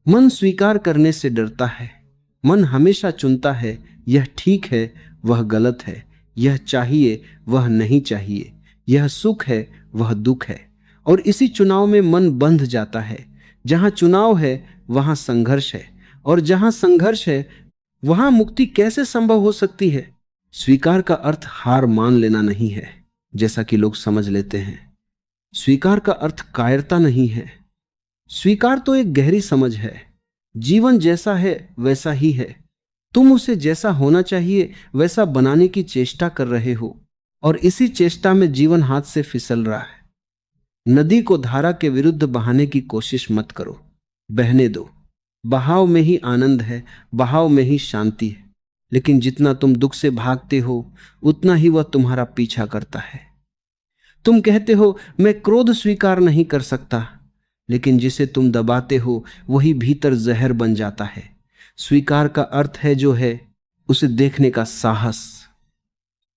मन स्वीकार करने से डरता है। मन हमेशा चुनता है, यह ठीक है, वह गलत है, यह चाहिए, वह नहीं चाहिए, यह सुख है, वह दुख है। और इसी चुनाव में मन बंध जाता है। जहां चुनाव है वहां संघर्ष है, और जहां संघर्ष है वहां मुक्ति कैसे संभव हो सकती है? स्वीकार का अर्थ हार मान लेना नहीं है, जैसा कि लोग समझ लेते हैं। स्वीकार का अर्थ कायरता नहीं है। स्वीकार तो एक गहरी समझ है। जीवन जैसा है वैसा ही है। तुम उसे जैसा होना चाहिए वैसा बनाने की चेष्टा कर रहे हो, और इसी चेष्टा में जीवन हाथ से फिसल रहा है। नदी को धारा के विरुद्ध बहाने की कोशिश मत करो, बहने दो। बहाव में ही आनंद है, बहाव में ही शांति है। लेकिन जितना तुम दुख से भागते हो उतना ही वह तुम्हारा पीछा करता है। तुम कहते हो मैं क्रोध स्वीकार नहीं कर सकता, लेकिन जिसे तुम दबाते हो वही भीतर जहर बन जाता है। स्वीकार का अर्थ है जो है उसे देखने का साहस,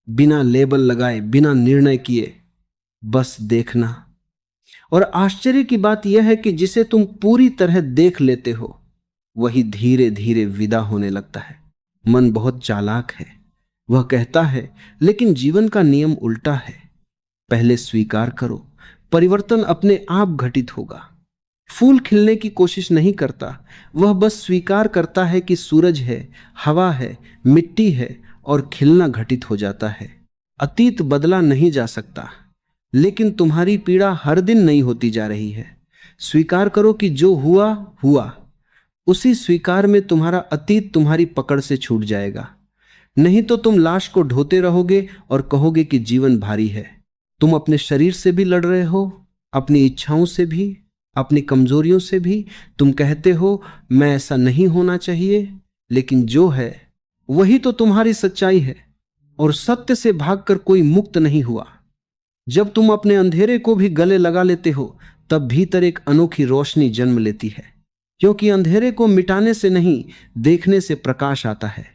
बिना लेबल लगाए, बिना निर्णय किए, बस देखना। और आश्चर्य की बात यह है कि जिसे तुम पूरी तरह देख लेते हो वही धीरे धीरे विदा होने लगता है। मन बहुत चालाक है, वह कहता है लेकिन जीवन का नियम उल्टा है। पहले स्वीकार करो, परिवर्तन अपने आप घटित होगा। फूल खिलने की कोशिश नहीं करता, वह बस स्वीकार करता है कि सूरज है, हवा है, मिट्टी है, और खिलना घटित हो जाता है। अतीत बदला नहीं जा सकता, लेकिन तुम्हारी पीड़ा हर दिन नई होती जा रही है। स्वीकार करो कि जो हुआ हुआ। उसी स्वीकार में तुम्हारा अतीत तुम्हारी पकड़ से छूट जाएगा। नहीं तो तुम लाश को ढोते रहोगे और कहोगे कि जीवन भारी है। तुम अपने शरीर से भी लड़ रहे हो, अपनी इच्छाओं से भी, अपनी कमजोरियों से भी। तुम कहते हो मैं ऐसा नहीं होना चाहिए, लेकिन जो है वही तो तुम्हारी सच्चाई है। और सत्य से भागकर कोई मुक्त नहीं हुआ। जब तुम अपने अंधेरे को भी गले लगा लेते हो तब भीतर एक अनोखी रोशनी जन्म लेती है, क्योंकि अंधेरे को मिटाने से नहीं, देखने से प्रकाश आता है।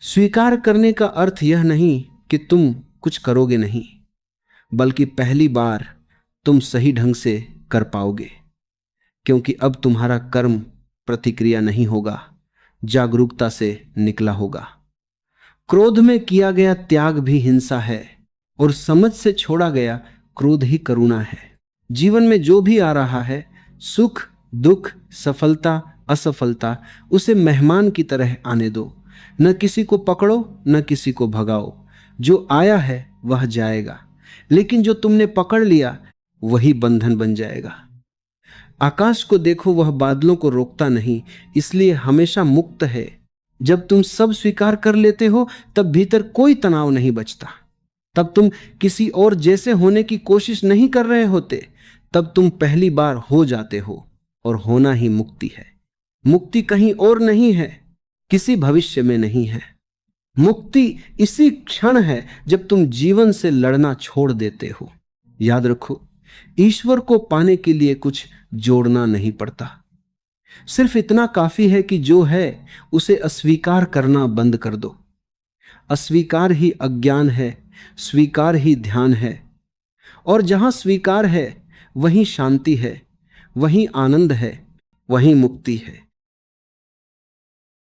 स्वीकार करने का अर्थ यह नहीं कि तुम कुछ करोगे नहीं, बल्कि पहली बार तुम सही ढंग से कर पाओगे, क्योंकि अब तुम्हारा कर्म प्रतिक्रिया नहीं होगा, जागरूकता से निकला होगा। क्रोध में किया गया त्याग भी हिंसा है, और समझ से छोड़ा गया क्रोध ही करुणा है। जीवन में जो भी आ रहा है, सुख दुख, सफलता असफलता, उसे मेहमान की तरह आने दो। न किसी को पकड़ो, न किसी को भगाओ। जो आया है वह जाएगा, लेकिन जो तुमने पकड़ लिया वही बंधन बन जाएगा। आकाश को देखो, वह बादलों को रोकता नहीं, इसलिए हमेशा मुक्त है। जब तुम सब स्वीकार कर लेते हो तब भीतर कोई तनाव नहीं बचता। तब तुम किसी और जैसे होने की कोशिश नहीं कर रहे होते, तब तुम पहली बार हो जाते हो, और होना ही मुक्ति है। मुक्ति कहीं और नहीं है, किसी भविष्य में नहीं है। मुक्ति इसी क्षण है जब तुम जीवन से लड़ना छोड़ देते हो। याद रखो, ईश्वर को पाने के लिए कुछ जोड़ना नहीं पड़ता। सिर्फ इतना काफी है कि जो है उसे अस्वीकार करना बंद कर दो। अस्वीकार ही अज्ञान है, स्वीकार ही ध्यान है। और जहां स्वीकार है वहीं शांति है, वहीं आनंद है, वहीं मुक्ति है।